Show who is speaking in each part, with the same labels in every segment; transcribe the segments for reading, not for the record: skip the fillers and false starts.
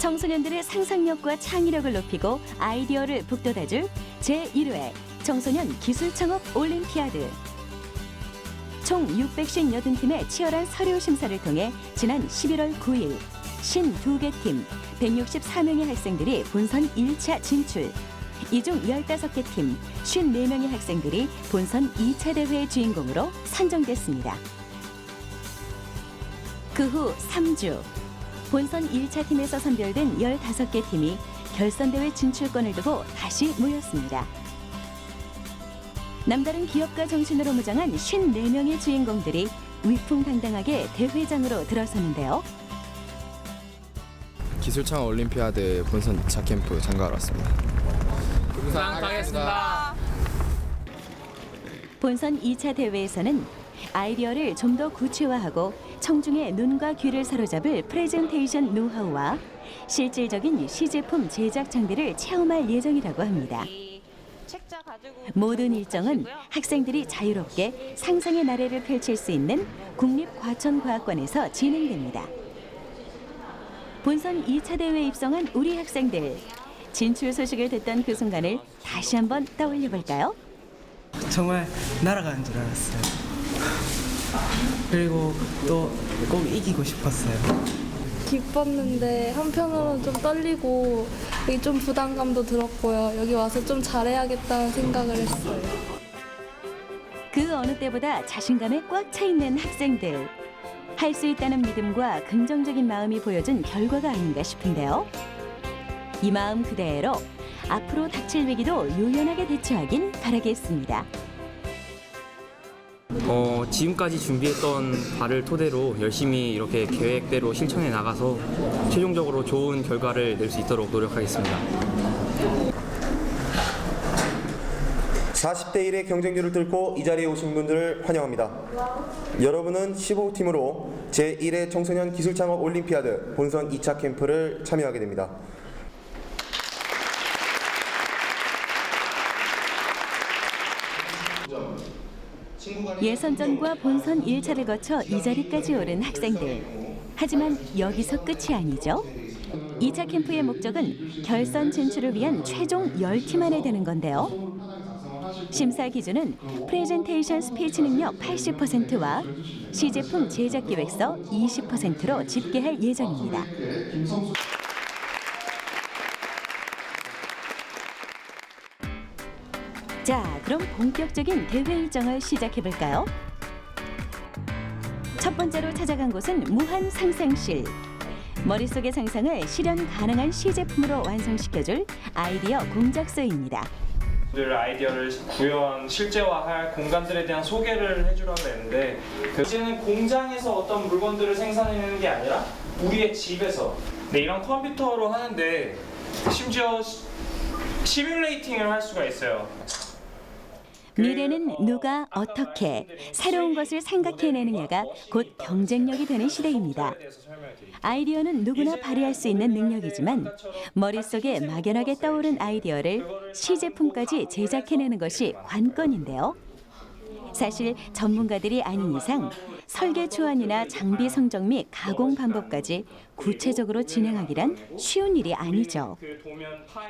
Speaker 1: 청소년들의 상상력과 창의력을 높이고 아이디어를 북돋아줄 제1회 청소년 기술창업 올림피아드. 총 658팀의 치열한 서류 심사를 통해 지난 11월 9일 52개 팀 164명의 학생들이 본선 1차 진출. 이 중 15개 팀 54명의 학생들이 본선 2차 대회의 주인공으로 선정됐습니다. 그 후 3주. 본선 1차 팀에서 선별된 15개 팀이 결선대회 진출권을 두고 다시 모였습니다. 남다른 기업가 정신으로 무장한 54명의 주인공들이 위풍당당하게 대회장으로 들어섰는데요.
Speaker 2: 기술창업 올림피아드 본선 2차 캠프 참가하러 왔습니다.
Speaker 3: 감사하겠습니다.
Speaker 1: 본선 2차 대회에서는 아이디어를 좀 더 구체화하고 청중의 눈과 귀를 사로잡을 프레젠테이션 노하우와 실질적인 시제품 제작 장비를 체험할 예정이라고 합니다. 모든 일정은 학생들이 자유롭게 상상의 나래를 펼칠 수 있는 국립과천과학관에서 진행됩니다. 본선 2차 대회에 입성한 우리 학생들. 진출 소식을 듣던 그 순간을 다시 한번 떠올려 볼까요?
Speaker 4: 정말 날아가는 줄 알았어요. 그리고 또 꼭 이기고 싶었어요.
Speaker 5: 기뻤는데 한편으로는 좀 떨리고 여기 좀 부담감도 들었고요. 여기 와서 좀 잘해야겠다는 생각을 했어요.
Speaker 1: 그 어느 때보다 자신감에 꽉 차 있는 학생들. 할 수 있다는 믿음과 긍정적인 마음이 보여준 결과가 아닌가 싶은데요. 이 마음 그대로 앞으로 닥칠 위기도 유연하게 대처하긴 바라겠습니다.
Speaker 3: 지금까지 준비했던 바를 토대로 열심히 이렇게 계획대로 실천해 나가서 최종적으로 좋은 결과를 낼 수 있도록 노력하겠습니다.
Speaker 6: 40대 1의 경쟁률을 뚫고 이 자리에 오신 분들을 환영합니다. 여러분은 15팀으로 제1회 청소년 기술창업 올림피아드 본선 2차 캠프를 참여하게 됩니다.
Speaker 1: 예선전과 본선 1차를 거쳐 이 자리까지 오른 학생들. 하지만 여기서 끝이 아니죠. 2차 캠프의 목적은 결선 진출을 위한 최종 10팀 안에 드는 건데요. 심사 기준은 프레젠테이션 스피치 능력 80%와 시제품 제작 기획서 20%로 집계할 예정입니다. 자, 그럼 본격적인 대회 일정을 시작해 볼까요? 첫 번째로 찾아간 곳은 무한 상상실. 머릿속의 상상을 실현 가능한 시제품으로 완성시켜줄 아이디어 공작소입니다.
Speaker 7: 아이디어를 구현, 실제화할 공간들에 대한 소개를 해주려고 했는데 이제는 공장에서 어떤 물건들을 생산해내는 게 아니라 우리의 집에서 이런 컴퓨터로 하는데 심지어 시뮬레이팅을 할 수가 있어요.
Speaker 1: 미래는 누가 어떻게 새로운 것을 생각해내느냐가 곧 경쟁력이 되는 시대입니다. 아이디어는 누구나 발휘할 수 있는 능력이지만 머릿속에 막연하게 떠오른 아이디어를 시제품까지 제작해내는 것이 관건인데요. 사실 전문가들이 아닌 이상 설계 초안이나 장비 선정 및 가공 방법까지 구체적으로 진행하기란 쉬운 일이 아니죠.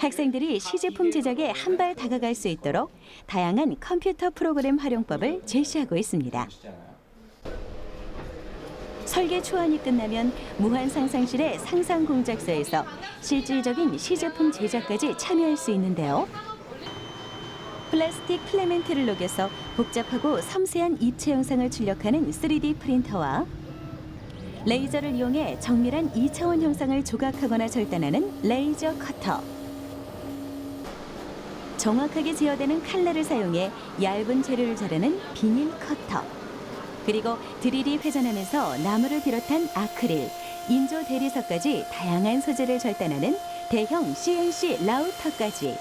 Speaker 1: 학생들이 시제품 제작에 한 발 다가갈 수 있도록 다양한 컴퓨터 프로그램 활용법을 제시하고 있습니다. 설계 초안이 끝나면 무한 상상실의 상상 공작소에서 실질적인 시제품 제작까지 참여할 수 있는데요. 플라스틱 필라멘트를 녹여서 복잡하고 섬세한 입체 영상을 출력하는 3D 프린터와 레이저를 이용해 정밀한 2차원 형상을 조각하거나 절단하는 레이저 커터, 정확하게 제어되는 칼날을 사용해 얇은 재료를 자르는 비닐 커터, 그리고 드릴이 회전하면서 나무를 비롯한 아크릴, 인조 대리석까지 다양한 소재를 절단하는 대형 CNC 라우터까지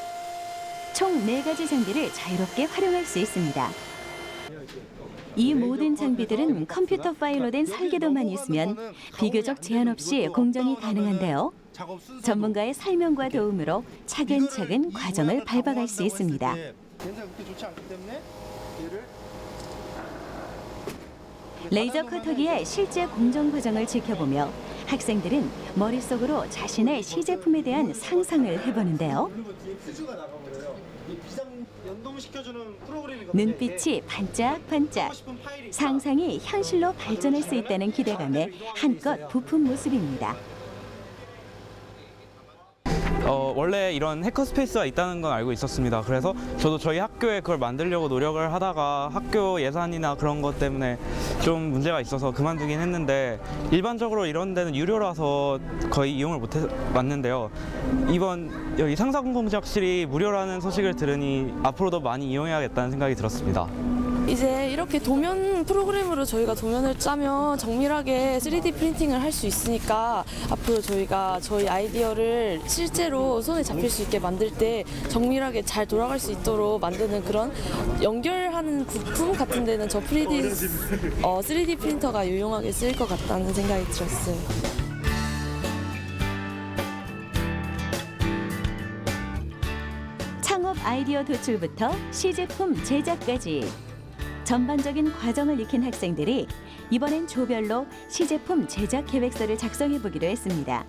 Speaker 1: 총 4가지 장비를 자유롭게 활용할 수 있습니다. 이 모든 장비들은 컴퓨터 파일로 된 설계도만 있으면 비교적 제한 없이 공정이 가능한데요. 전문가의 설명과 도움으로 차근차근 과정을 밟아갈 수 있습니다. 레이저 커터기의 실제 공정 과정을 지켜보며 학생들은 머릿속으로 자신의 시제품에 대한 상상을 해보는데요. 눈빛이 반짝반짝. 상상이 현실로 발전할 수 있다는 기대감에 한껏 부푼 모습입니다.
Speaker 8: 원래 이런 해커 스페이스가 있다는 건 알고 있었습니다. 그래서 저도 저희 학교에 그걸 만들려고 노력을 하다가 학교 예산이나 그런 것 때문에 좀 문제가 있어서 그만두긴 했는데, 일반적으로 이런 데는 유료라서 거의 이용을 못 해봤는데요. 이번 여기 상상공작실이 무료라는 소식을 들으니 앞으로도 많이 이용해야겠다는 생각이 들었습니다.
Speaker 9: 이제 이렇게 도면 프로그램으로 저희가 도면을 짜면 정밀하게 3D 프린팅을 할 수 있으니까 앞으로 저희가 저희 아이디어를 실제로 손에 잡힐 수 있게 만들 때 정밀하게 잘 돌아갈 수 있도록 만드는 그런 연결하는 부품 같은 데는 저 3D 프린터가 유용하게 쓰일 것 같다는 생각이 들었어요.
Speaker 1: 창업 아이디어 도출부터 시제품 제작까지 전반적인 과정을 익힌 학생들이 이번엔 조별로 시제품 제작 계획서를 작성해 보기로 했습니다.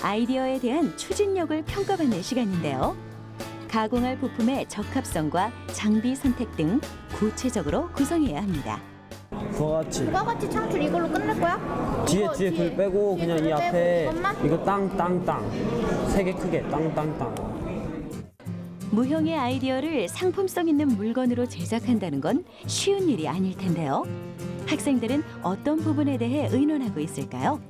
Speaker 1: 아이디어에 대한 추진력을 평가받는 시간인데요. 가공할 부품의 적합성과 장비 선택 등 구체적으로 구성해야 합니다.
Speaker 10: 그거 같이 창출 이걸로 끝낼 거야?
Speaker 11: 뒤에 불 빼고 그냥 이 앞에
Speaker 10: 이것만?
Speaker 11: 이거 땅땅땅 3개 크게 땅땅땅.
Speaker 1: 무형의 아이디어를 상품성 있는 물건으로 제작한다는 건 쉬운 일이 아닐 텐데요. 학생들은 어떤 부분에 대해 의논하고 있을까요?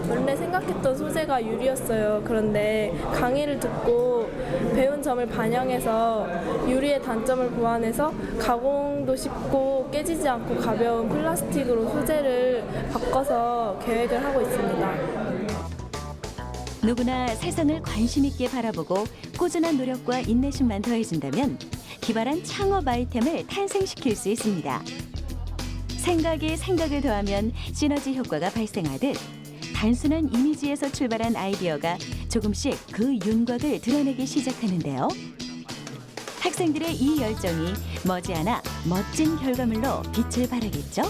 Speaker 5: 원래 생각했던 소재가 유리였어요. 그런데 강의를 듣고 배운 점을 반영해서 유리의 단점을 보완해서 가공도 쉽고 깨지지 않고 가벼운 플라스틱으로 소재를 바꿔서 계획을 하고 있습니다.
Speaker 1: 누구나 세상을 관심 있게 바라보고 꾸준한 노력과 인내심만 더해진다면 기발한 창업 아이템을 탄생시킬 수 있습니다. 생각에 생각을 더하면 시너지 효과가 발생하듯 단순한 이미지에서 출발한 아이디어가 조금씩 그 윤곽을 드러내기 시작하는데요. 학생들의 이 열정이 머지않아 멋진 결과물로 빛을 발하겠죠.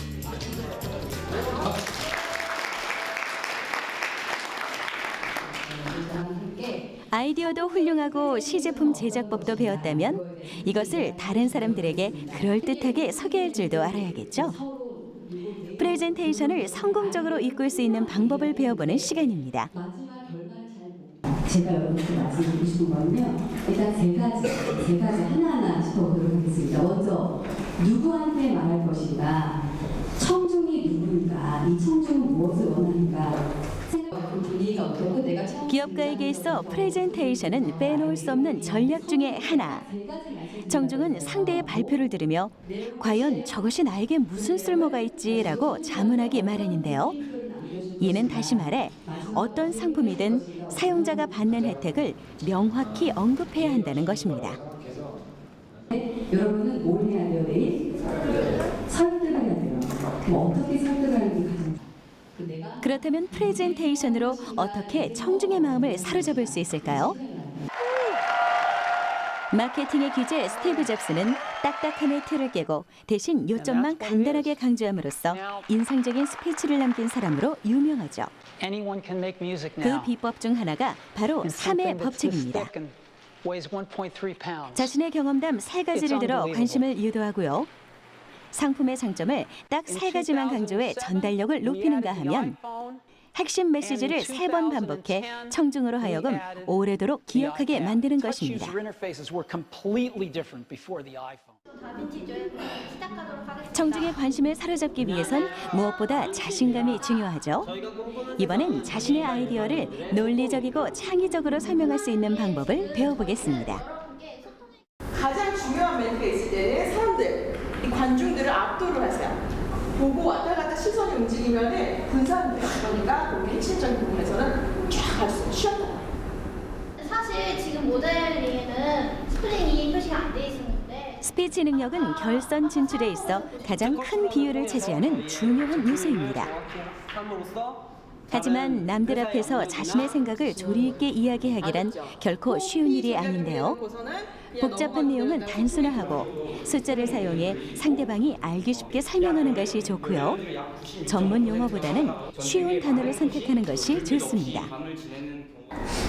Speaker 1: 아이디어도 훌륭하고 시제품 제작법도 배웠다면 이것을 다른 사람들에게 그럴듯하게 소개할 줄도 알아야겠죠. 프레젠테이션을 성공적으로 이끌 수 있는 방법을 배워보는 시간입니다.
Speaker 12: 제가 여러분께 말씀드리고 싶은 거는요. 일단 세 가지 하나하나 짚어보도록 하겠습니다. 먼저 누구한테 말할 것인가, 청중이 누구인가, 이 청중은 무엇을 원하는가.
Speaker 1: 기업가에게 있어 프레젠테이션은 빼놓을 수 없는 전략 중에 하나. 청중은 상대의 발표를 들으며 과연 저것이 나에게 무슨 쓸모가 있지라고 자문하기 마련인데요. 이는 다시 말해 어떤 상품이든 사용자가 받는 혜택을 명확히 언급해야 한다는 것입니다.
Speaker 12: 여러분은 뭘 해야 돼요, 내일? 설득을 해야 돼요. 그럼 어떻게 설득하는 게 가장
Speaker 1: 그렇다면 프레젠테이션으로 어떻게 청중의 마음을 사로잡을 수 있을까요? 마케팅의 귀재 스티브 잡스는 딱딱함의 틀을 깨고 대신 요점만 간단하게 강조함으로써 인상적인 스피치를 남긴 사람으로 유명하죠. 그 비법 중 하나가 바로 3의 법칙입니다. 자신의 경험담 3가지를 들어 관심을 유도하고요. 상품의 장점을 딱 3가지만 강조해 전달력을 높이는가 하면 핵심 메시지를 3번 반복해 청중으로 하여금 오래도록 기억하게 만드는 것입니다. 청중의 관심을 사로잡기 위해선 무엇보다 자신감이 중요하죠. 이번엔 자신의 아이디어를 논리적이고 창의적으로 설명할 수 있는 방법을 배워보겠습니다.
Speaker 13: 가장 중요한 멘트가 있을 때는 사람들, 이 관중들을 압도를 하세요. 보고 왔다 갔다 시선이 움직이면 분산돼요. 그러니까 우리 핵심적인 부분에서는 쫙 갈 수 쉬었다.
Speaker 10: 사실 지금 모델링에는 스프링이 표시가 안 돼 있었는데
Speaker 1: 스피치 능력은 결선 진출에 있어 가장 큰 비율을 차지하는 중요한 요소입니다. 하지만 남들 앞에서 자신의 생각을 조리 있게 이야기하기란 결코 쉬운 일이 아닌데요. 복잡한 내용은 단순화하고 숫자를 사용해 상대방이 알기 쉽게 설명하는 것이 좋고요. 전문 용어보다는 쉬운 단어를 선택하는 것이 좋습니다.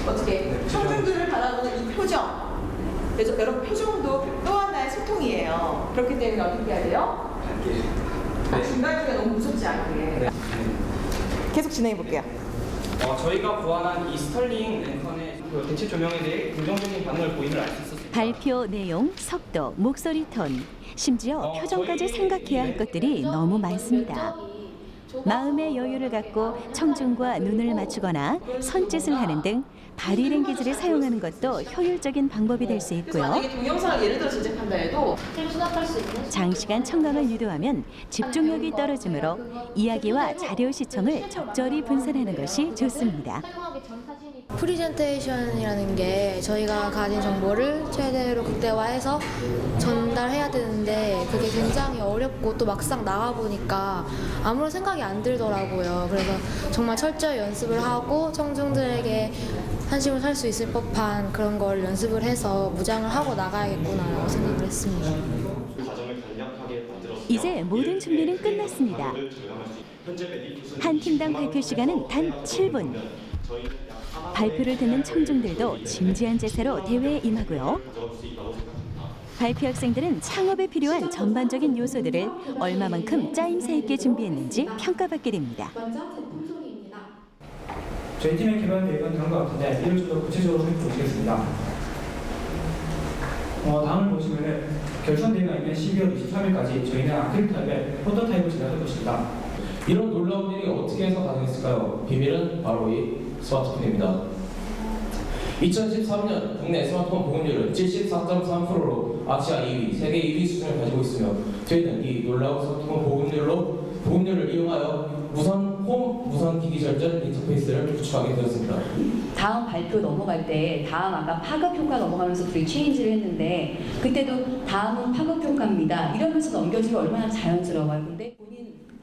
Speaker 13: 어떻게 청중들을 바라보는 이 표정, 그래서 여러분 표정도 또 하나의 소통이에요. 그렇기 때문에 어떻게 해야 돼요? 중간중간 너무 무섭지 않게 계속 진행해 볼게요.
Speaker 7: 저희가 보완한 이 스털링 랜턴의 그 대체 조명에 대해 긍정적인 반응을 보이는 알 수 있었습니다.
Speaker 1: 발표 내용, 속도, 목소리 톤, 심지어 표정까지 생각해야 할 것들이 너무 많습니다. 마음의 여유를 갖고 청중과 눈을 맞추거나 손짓을 하는 등 바디랭귀지를 사용하는 것도 효율적인 방법이 될 수
Speaker 13: 그래서
Speaker 1: 있고요.
Speaker 13: 만약에 동영상을 예를 들어 제작한다 해도
Speaker 10: 수납할 수 있는
Speaker 1: 장시간 청각을 유도하면 집중력이 떨어지므로 이야기와 자료 시청을 적절히 분산하는 것이 좋습니다.
Speaker 14: 프리젠테이션이라는 게 저희가 가진 정보를 최대로 극대화해서 전달해야 되는데 그게 굉장히 어렵고 또 막상 나가보니까 아무런 생각이 안 들더라고요. 그래서 정말 철저히 연습을 하고 청중들에게 한심을 살 수 있을 법한 그런 걸 연습을 해서 무장을 하고 나가야겠구나라고 생각을 했습니다.
Speaker 1: 이제 모든 준비는 끝났습니다. 한 팀당 발표 시간은 단 7분. 발표를 듣는 청중들도 진지한 자세로 대회에 임하고요. 발표 학생들은 창업에 필요한 전반적인 요소들을 얼마만큼 짜임새 있게 준비했는지 평가받게 됩니다.
Speaker 7: 저희 팀의 개발 계획은 다음과 같은데 이를 좀 더 구체적으로 살펴보시겠습니다. 다음을 보시면은 결선 대회가 있는 12월 23일까지 저희는 아크릴 타입의 프로토타입을 제작할 것입니다.
Speaker 15: 이런 놀라운 일이 어떻게 해서 가능했을까요? 비밀은 바로 이 스마트폰입니다. 2013년 국내 스마트폰 보급률은 74.3%로 아시아 2위, 세계 2위 수준을 가지고 있으며 저희는 이 놀라운 스마트폰 보급률을 이용하여 무선 기기 절전 인터페이스를 구축하게 되었습니다.
Speaker 12: 다음 발표 넘어갈 때 다음 아까 파급 효과 넘어가면서 둘이 체인지를 했는데 그때도 다음은 파급 효과입니다. 이러면서 넘겨지기 얼마나 자연스러워요. 근데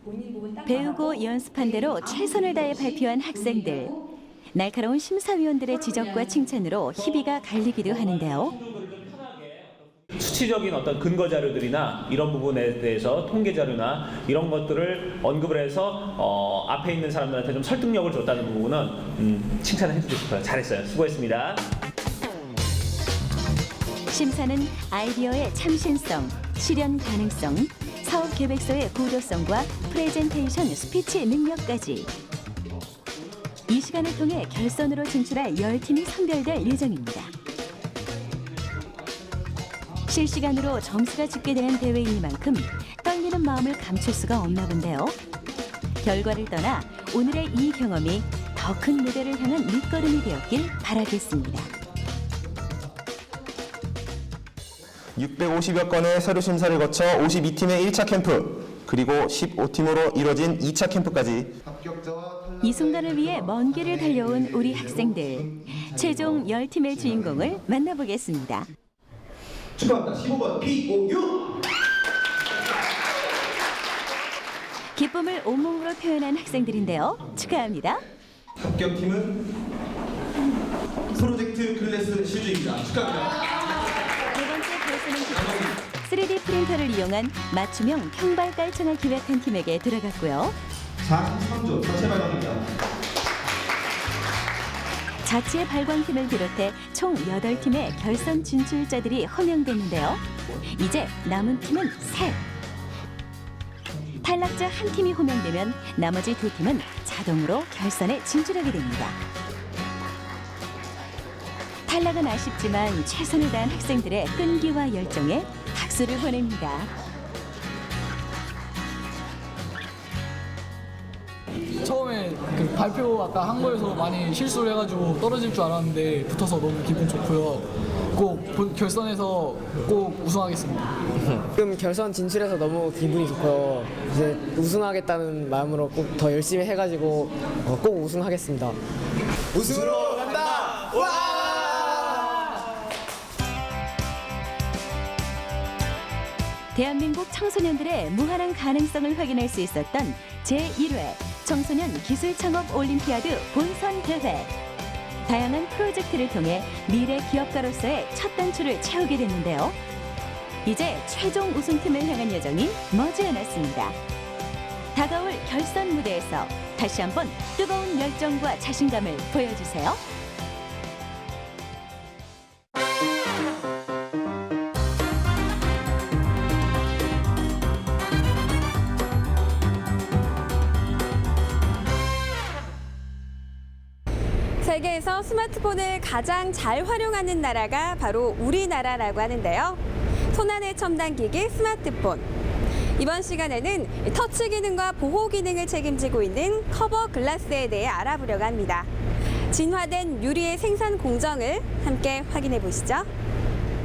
Speaker 12: 본인 부분 딱
Speaker 1: 배우고 연습한 대로 최선을 다해 발표한 학생들. 날카로운 심사위원들의 지적과 칭찬으로 희비가 갈리기도 하는데요.
Speaker 16: 수치적인 어떤 근거 자료들이나 이런 부분에 대해서 통계 자료나 이런 것들을 언급을 해서 앞에 있는 사람들한테 좀 설득력을 줬다는 부분은 칭찬을 해주고 싶어요. 잘했어요. 수고했습니다.
Speaker 1: 심사는 아이디어의 참신성, 실현 가능성, 사업 계획서의 고도성과 프레젠테이션 스피치 능력까지. 이 시간을 통해 결선으로 진출할 10팀이 선별될 예정입니다. 실시간으로 점수가 집계되는 대회이니만큼 떨리는 마음을 감출 수가 없나 본데요. 결과를 떠나 오늘의 이 경험이 더 큰 무대를 향한 밑거름이 되었길 바라겠습니다.
Speaker 6: 650여 건의 서류 심사를 거쳐 52팀의 1차 캠프, 그리고 15팀으로 이뤄진 2차 캠프까지
Speaker 1: 이 순간을 위해 먼 길을 달려온 우리 학생들. 최종 10팀의 주인공을 만나보겠습니다.
Speaker 6: 축하합니다. 15번 POU!
Speaker 1: 기쁨을 온몸으로 표현한 학생들인데요. 축하합니다.
Speaker 6: 합격팀은 프로젝트 클래스 실주입니다. 축하합니다.
Speaker 1: 두 번째 결선은 3D 프린터를 이용한 맞춤형 평발 깔창을 기획한 팀에게 들어갔고요.
Speaker 6: 43조 자체 발광입니다.
Speaker 1: 자체 발광팀을 비롯해 총 8팀의 결선 진출자들이 호명됐는데요. 이제 남은 팀은 셋. 탈락자 한 팀이 호명되면 나머지 두 팀은 자동으로 결선에 진출하게 됩니다. 탈락은 아쉽지만 최선을 다한 학생들의 끈기와 열정에 박수를 보냅니다.
Speaker 17: 처음에 그 발표 아까 한 거에서 많이 실수를 해가지고 떨어질 줄 알았는데 붙어서 너무 기분 좋고요. 꼭 결선에서 꼭 우승하겠습니다.
Speaker 18: 지금 결선 진출해서 너무 기분이 좋고요. 이제 우승하겠다는 마음으로 꼭 더 열심히 해가지고 꼭 우승하겠습니다.
Speaker 6: 우승으로 간다! 와!
Speaker 1: 대한민국 청소년들의 무한한 가능성을 확인할 수 있었던 제1회 청소년 기술창업 올림피아드 본선 대회. 다양한 프로젝트를 통해 미래 기업가로서의 첫 단추를 채우게 됐는데요. 이제 최종 우승팀을 향한 여정이 머지않았습니다. 다가올 결선 무대에서 다시 한번 뜨거운 열정과 자신감을 보여주세요.
Speaker 19: 세계에서 스마트폰을 가장 잘 활용하는 나라가 바로 우리나라라고 하는데요. 손안의 첨단 기기 스마트폰. 이번 시간에는 터치 기능과 보호 기능을 책임지고 있는 커버 글라스에 대해 알아보려고 합니다. 진화된 유리의 생산 공정을 함께 확인해 보시죠.